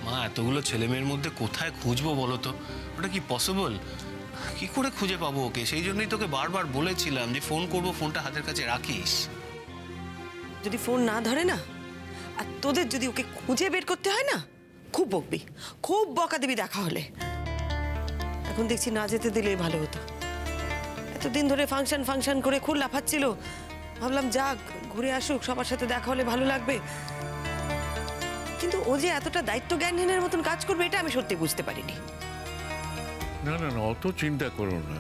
মা এতগুলো ছেলেমেয়ের মধ্যে কোথায় খুঁজবো বলো তো? ওটা কি পসিবল? কি করে খুঁজে পাবো ওকে? সেই জন্যই তোকে বারবার বলেছিলাম যে ফোন করবো, ফোনটা হাতের কাছে রাখিস। যদি ফোন না ধরে না, আর তোদের যদি ওকে খুঁজে বের করতে হয় না, খুব বকবি, খুব বকা দিবি দেখা হলে। এখন দেখছি না যেতে দিলেই ভালো হতো। এতদিন ধরে ফাংশন করে খুব লাফাচ্ছিল, ভাবলাম যাক ঘুরে আসুক, সবার সাথে দেখা হলে ভালো লাগবে। কিন্তু ও যে এতটা দায়িত্ব জ্ঞানহীনের মতন কাজ করবে এটা আমি সত্যি বুঝতে পারিনি। না না না, অত চিন্তা করো না।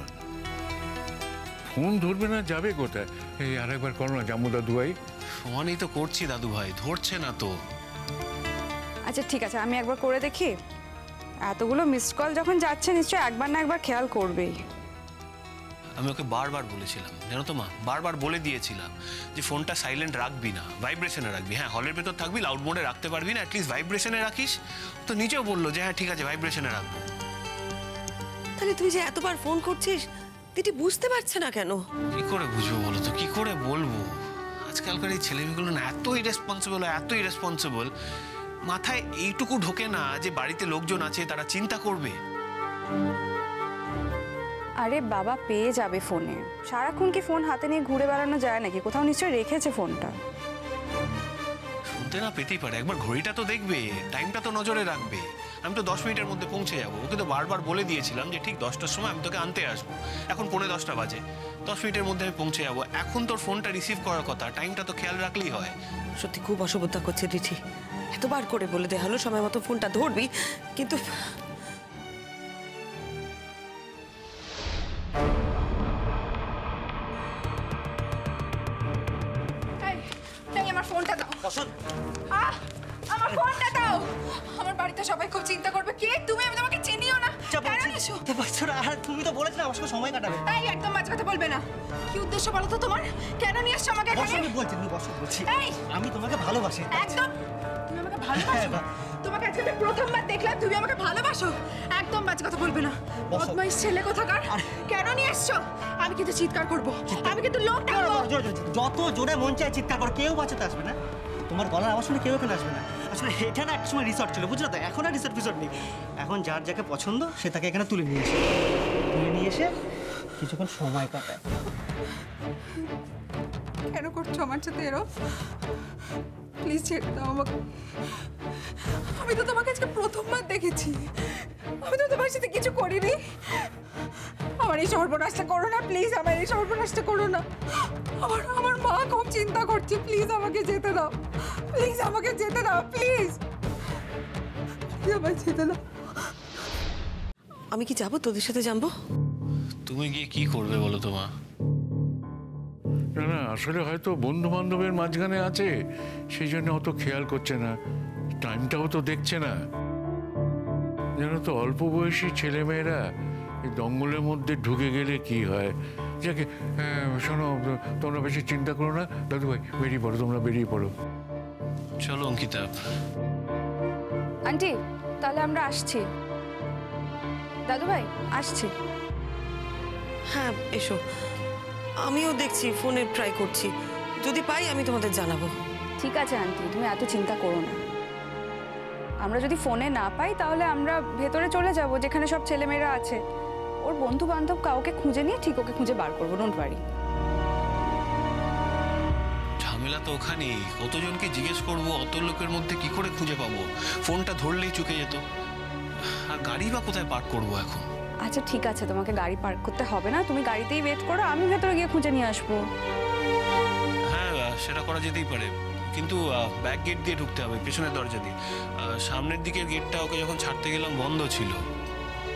ফোন ধরবে না, যাবে কোথায়? এই আরেকবার করো না জামু দাদু ভাই। ফোনই তো করছি দাদু ভাই, ধরছে না তো। আচ্ছা ঠিক আছে, আমি একবার করে দেখি। এতগুলো মিসড কল যখন যাচ্ছে নিশ্চয়ই একবার না একবার খেয়াল করবেই। আমি ওকে বারবার বলেছিলাম, জানো তো মা, বারবার বলে দিয়েছিলাম যে ফোনটা সাইলেন্ট রাখবি না, ভাইব্রেশনে রাখবি। হ্যাঁ, হলের ভেতর থাকবি, লাউড মোডে রাখতে পারবি না, অ্যাটলিস্ট ভাইব্রেশনে রাখিস। তো নিজেও বললো যে হ্যাঁ ঠিক আছে, ভাইব্রেশনে রাখবো। তাহলে তুই যে এতবার ফোন করছিস, দিদি বুঝতে পারছে না কেন? কি করে বুঝবো বলো তো, কি করে বলবো? আজকালকার এই ছেলেমেয়েগুলো না এত ইরেসপন্সিবল, মাথায় এইটুকু ঢোকে না যে বাড়িতে লোকজন আছে, তারা চিন্তা করবে। আরে বাবা, পেয়ে যাবে ফোনে। সারাক্ষণ কি ফোন হাতে নিয়ে ঘুরে বেড়ানো যায় নাকি? কোথাও নিশ্চয়ই রেখেছে ফোনটা। শুনতে না পেতেই পারে, একবার ঘড়িটা তো দেখবে, টাইমটা তো নজরে রাখবে। আমি তো 10 মিনিটের মধ্যে পৌঁছে যাবো। ওকে তো বারবার বলে দিয়েছিলাম যে ঠিক 10টার সময় আমি তোকে আনতে আসবো। এখন 9:45 বাজে, 10 মিনিটের মধ্যে আমি পৌঁছে যাবো। এখন তোর ফোনটা রিসিভ করার কথা, টাইমটা তো খেয়াল রাখলেই হয়। সত্যি খুব অসুবিধা করছে দিঠি। এতবার করে বলে দে হলো সময় মতো ফোনটা ধরবি, কিন্তু আমার ফোনটা দাও। আমার ফোনটা দাও। আমার বাড়িতে সবাই খুব চিন্তা করবে। কে তুমি? আমি তোমাকে চিনিও না। কেন এসো? তুমি তো বলেছিলে আমার সঙ্গে সময় কাটাবে। তাই একদম মাঝ কথা বলবে না। কি উদ্দেশ্য বলো তো তোমার? কেন নিয়ে এসছো আমাকে এখানে? আমি বলছি আমি তোমাকে ভালোবাসি। একদম। তুমি আমাকে ভালোবাসো? তোমাকে আজকে আমি প্রথমবার দেখলাম তুমি আমাকে ভালোবাসো। একদম মাঝ কথা বলবে না। বদমাইশ ছেলে কোথাকার। কেন নিয়ে এসছো? আমি কিন্তু চিৎকার করব। আমি কিন্তু লোক ডাকবো। যত জোরে মন চায় চিৎকার কর, কেউ বাঁচাতে আসবে না। তোমার গলার আওয়াজ শুনে কেউ এখানে আসবে না। আসলে এটা না একটা সময় রিসর্ট ছিল, বুঝলো তো? এখন আর রিসর্ট নেই। এখন যার যাকে পছন্দ সে তাকে এখানে তুলে নিয়ে এসে কিছুক্ষণ সময় কাটায়। কেন করছো আমার সাথে এরকম? প্লিজ ছেড়ে দাও আমাকে। আমি তো তোমাকে আজকে প্রথমবার দেখেছি। আমি তো তোমার সাথে কিছু করিনি। আমার এই সর্বনাশটা করো না প্লিজ। আমার এই সর্বনাশটা করো না। আমার মা খুব চিন্তা করছে। প্লিজ আমাকে যেতে দাও। প্লিজ আমাকে যেতে দাও। প্লিজ আমাকে যেতে দাও। আমি কি যাবো তোদের সাথে? যাবো? তুমি গিয়ে কি করবে বলো তো মা? না না, আসলে হয়তো বন্ধু বান্ধবের মাঝখানে আছে, সেই জন্য অত খেয়াল করছে না, টাইমটাও তো দেখছে না। জানো তো, অল্প বয়সী ছেলেমেয়েরা এই দঙ্গলের মধ্যে ঢুকে গেলে কি হয়। যাকে শোনো, তোমরা বেশি চিন্তা করো না। দাদু ভাই বেরিয়ে পড়ো, তোমরা বেরিয়ে পড়ো। চলো অঙ্কিতা। আন্টি তাহলে আমরা আসছি। দাদু ভাই আসছি। হ্যাঁ এসো, আমিও দেখছি, ফোনে ট্রাই করছি, যদি পাই আমি তোমাদের জানাবো। ঠিক আছে আন্টি, তুমি এত চিন্তা করো না। আমরা যদি ফোনে না পাই তাহলে আমরা ভেতরে চলে যাব যেখানে সব ছেলেমেয়েরা আছে। ওর বন্ধু বান্ধব কাউকে খুঁজে নিয়ে ঠিক ওকে খুঁজে বার করবো, ডোন্ট ওয়ারি। ঝামেলা তো ওখানেই, কতজনকে জিজ্ঞেস করবো, অত লোকের মধ্যে কি করে খুঁজে পাবো? ফোনটা ধরলেই চুকে যেত। আর গাড়ি বা কোথায় পার্ক করবো এখন? আচ্ছা ঠিক আছে, তোমাকে গাড়ি পার্ক করতে হবে না, তুমি গাড়িতেই ওয়েট করো, আমি ভেতরে গিয়ে খুঁজে নিয়ে আসবো। হ্যাঁ সেটা করা যেতেই পারে, কিন্তু ব্যাক গেট দিয়ে ঢুকতে হবে, পেছনের দরজা দিয়ে। সামনের দিকের গেটটা ওকে যখন ছাড়তে গেলাম বন্ধ ছিল,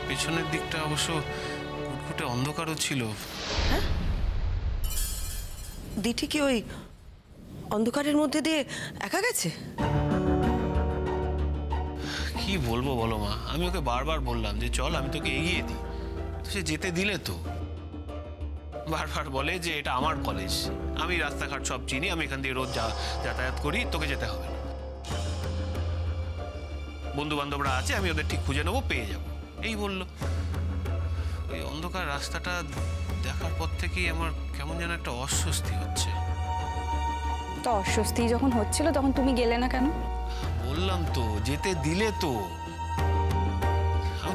পেছনের দিকটা অবশ্য ঘুটঘুটে অন্ধকারও ছিল। হ্যাঁ, দিঠি কি ওই অন্ধকারের মধ্যে দিয়ে একা গেছে? কি বলবো বলো মা, আমি ওকে বারবার বললাম যে চল আমি তোকে এগিয়ে দিই, তো সে যেতে দিলে তো। বারবার বলে যে এটা আমার কলেজ, আমি রাস্তাঘাট সব চিনি, আমি এখান দিয়ে রোজ যাতায়াত করি, তোকে যেতে হবে না। বন্ধু বান্ধবরা আছে, আমি ওদের ঠিক খুঁজে নেবো, পেয়ে যাবো, এই বললো। ওই অন্ধকার রাস্তাটা দেখার পর থেকেই আমার কেমন যেন একটা অস্বস্তি হচ্ছে। তো অস্বস্তি যখন হচ্ছিল তখন তুমি গেলে না কেন? বললাম তো, যেতে দিলে তো।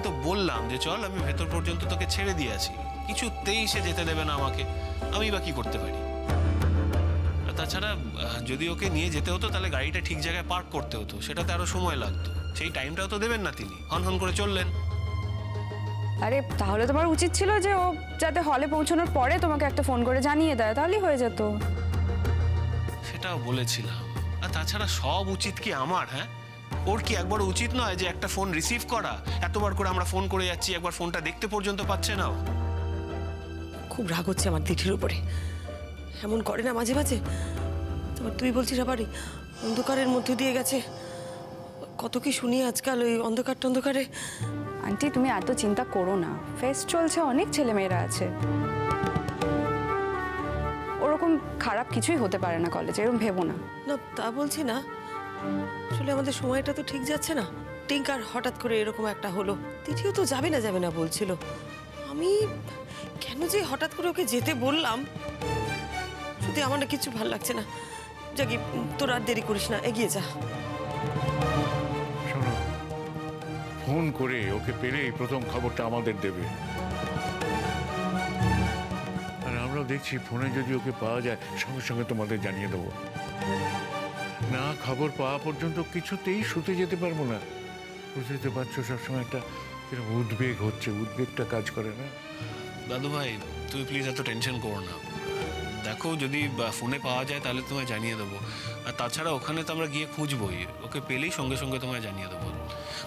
তো বললাম যে চল আমি ভেতর পর্যন্ত তোকে ছেড়ে দিয়ে আসি, কিছুতেই সে যেতে দেবে না আমাকে। আমি বা কি করতে পারি? আর তাছাড়া যদি ওকে নিয়ে যেতে হতো তাহলে গাড়িটা ঠিক জায়গায় পার্ক করতে হতো, সেটাতে আরো সময় লাগতো। সেই টাইমটাও তো দেবেন না তিনি, হন হন করে চললেন। আরে তাহলে তোমার উচিত ছিল যে ও যাতে হলে পৌঁছানোর পরে তোমাকে একটা ফোন করে জানিয়ে দেয়, তাহলেই হয়ে যেত। সেটাও বলেছিলাম। আর তাছাড়া সব উচিত কি আমার? হ্যাঁ, ওর কি একবার উচিত নয় যে একটা ফোন রিসিভ করা? এতবার করে আমরা ফোন করে যাচ্ছি, একবার ফোনটা দেখতে পর্যন্ত পাচ্ছে না ও। খুব রাগ হচ্ছে আমার দিঠির উপরে, এমন করে না মাঝে মাঝে। তোমার তুই বলছিস আবার অন্ধকারের মধ্যে দিয়ে গেছে, কত কি শুনি আজকাল ওই অন্ধকারে। আন্টি তুমি এত চিন্তা করো না, ফেস্ট চলছে, অনেক ছেলেমেয়েরা আছে, ওরকম খারাপ কিছুই হতে পারে না কলেজে, এরকম ভেবো না। না তা বলছি না, আসলে আমাদের সময়টা তো ঠিক যাচ্ছে না। টিঙ্কার হঠাৎ করে এরকম একটা হলো, তিথিও তো যাবে না বলছিল। আমি কেন যে হঠাৎ করে ওকে যেতে বললাম, সত্যি আমার না কিছু ভালো লাগছে না। জাগি, তোর আর দেরি করিস না, এগিয়ে যা। শোনো, ফোন করে ওকে পেলেই প্রথম খবরটা আমাদের দেবে। আর আমরাও দেখছি ফোনে যদি ওকে পাওয়া যায় সঙ্গে সঙ্গে তোমাদের জানিয়ে দেবো। না খবর পাওয়া পর্যন্ত কিছুতেই শুতে যেতে পারবো না। বুঝতে পারছো, সবসময় একটা এরকম উদ্বেগ হচ্ছে, উদ্বেগটা কাজ করে না। দাদু ভাই তুমি প্লিজ এত টেনশন করো না, দেখো যদি ফোনে পাওয়া যায় তাহলে তোমায় জানিয়ে দেবো। আর তাছাড়া ওখানে তো আমরা গিয়ে খুঁজবোই, ওকে পেলেই সঙ্গে সঙ্গে তোমায় জানিয়ে দেবো।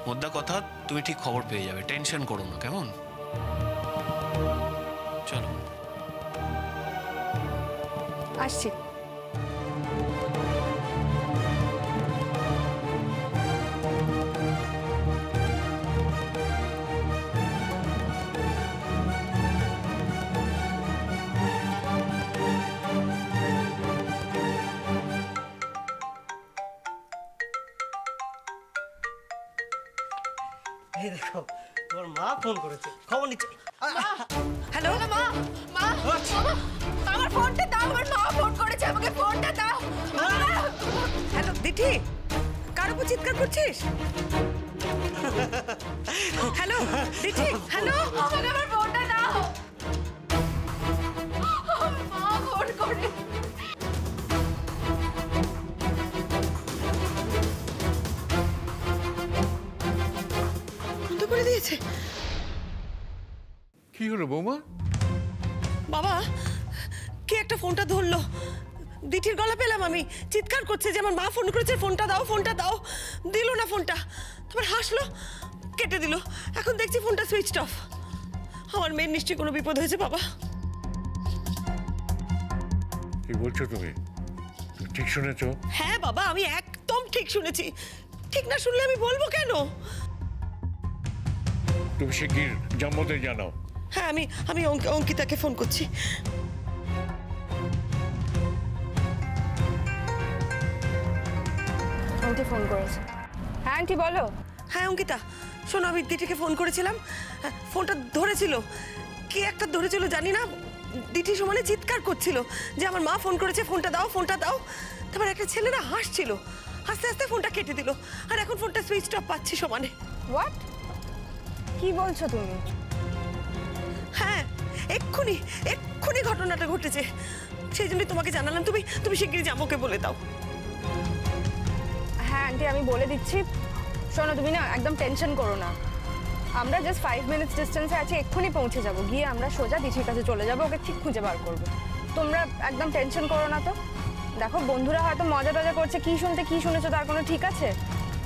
মোদ্দা কথা, তুমি ঠিক খবর পেয়ে যাবে, টেনশন করো না, কেমন? চলো আসছি। এই দেখো, তোমার মা ফোন করেছে, খবর নিচ্ছে। হ্যালো মা মা আমার ফোনটা দাও, আমার মা ফোন করেছে, আমাকে ফোনটা দাও। হ্যালো দিঠি, কার উপর চিৎকার করছিস? হ্যালো দিঠি, হ্যালো, আমাকে আমার ফোনটা দাও। আমার মা ফোন করে। বন্ধ করে দিয়েছে। কি হলো বৌমা? বাবা, কে একটা ফোনটা ধরলো, দিঠির গলা পেলাম আমি, চিৎকার করছে যে আমার মা ফোন করেছে, ফোনটা দাও। দিল না ফোনটা, তারপর হাসলো, কেটে দিল। এখন দেখছি ফোনটা সুইচ অফ। আমার মেয়ের নিশ্চয়ই কোনো বিপদ হয়েছে বাবা। কি বলছো তুমি? ঠিক শুনেছো? হ্যাঁ বাবা, আমি একদম ঠিক শুনেছি। ঠিক না শুনলে আমি বলবো কেন? তুমি শিগগির জাম্মুদের জানাও। হ্যাঁ, আমি অঙ্কিতাকে ফোন করছি। আন্টি ফোন করেছে। হ্যাঁ আন্টি বলো। হ্যাঁ অঙ্কিতা, শোনো, আমি দিঠিকে ফোন করেছিলাম, ফোনটা ধরেছিল, কে একটা ধরেছিল জানি না, দিঠি সমানে চিৎকার করছিল যে আমার মা ফোন করেছে, ফোনটা দাও। তারপর একটা ছেলেরা হাসছিল, হাসতে হাসতে ফোনটা কেটে দিল, আর এখন ফোনটা সুইচ অফ পাচ্ছি সমানে। হোয়াট? কি বলছো তুমি? হ্যাঁ, এক্ষুনি ঘটনাটা ঘটেছে, সেই জন্যই তোমাকে জানালাম। তুমি শিগগিরই জামোকে বলে দাও। হ্যাঁ আন্টি আমি বলে দিচ্ছি। শোনো, তুমি না একদম টেনশন করো না, আমরা জাস্ট 5 মিনিটস ডিস্টেন্সে আছি, এক্ষুনি পৌঁছে যাব, গিয়ে আমরা সোজা দিঠির কাছে চলে যাবো, ওকে ঠিক খুঁজে বার করবো। তোমরা একদম টেনশন করো না তো। দেখো বন্ধুরা হয়তো মজা টজা করছে, কি শুনেছো তার কোনো ঠিক আছে?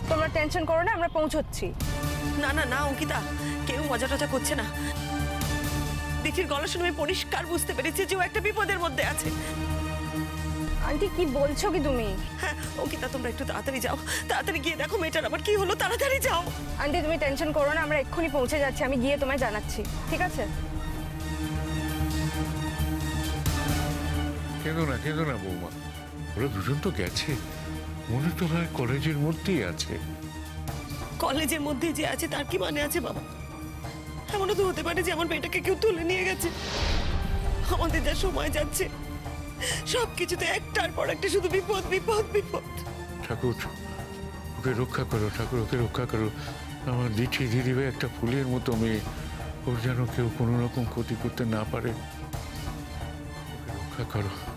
তোমরা টেনশন করো না, আমরা পৌঁছচ্ছি। না অঙ্কিতা, কেউ মজা টজা করছে না। দিঠির গলা শুনে আমি পরিষ্কার বুঝতে পেরেছি যে ও একটা বিপদের মধ্যে আছে। আন্টি কি বলছো কি তুমি? হ্যাঁ অঙ্কিতা, তোমরা একটু তাড়াতাড়ি যাও, তাড়াতাড়ি গিয়ে দেখো মেয়েটার আবার কি হলো, তাড়াতাড়ি যাও। আন্টি তুমি টেনশন করো না, আমরা এক্ষুনি পৌঁছে যাচ্ছি, আমি গিয়ে তোমায় জানাচ্ছি, ঠিক আছে? কেঁদো না বৌমা, ওরা দুজন তো গেছে, মনে তো হয় কলেজের মধ্যেই আছে। কলেজের মধ্যে যে আছে তার কি মানে আছে বাবা? এমনও তো হতে পারে যে আমার মেয়েটাকে কেউ তুলে নিয়ে গেছে। আমাদের যা সময় যাচ্ছে, সবকিছুতে একটার পর একটা শুধু বিপদ। ঠাকুর ওকে রক্ষা করো, ঠাকুর ওকে রক্ষা করো, আমার দিদিভাই একটা ফুলের মতো মেয়ে, ওর যেন কেউ কোনো রকম ক্ষতি করতে না পারে। ওকে রক্ষা করো।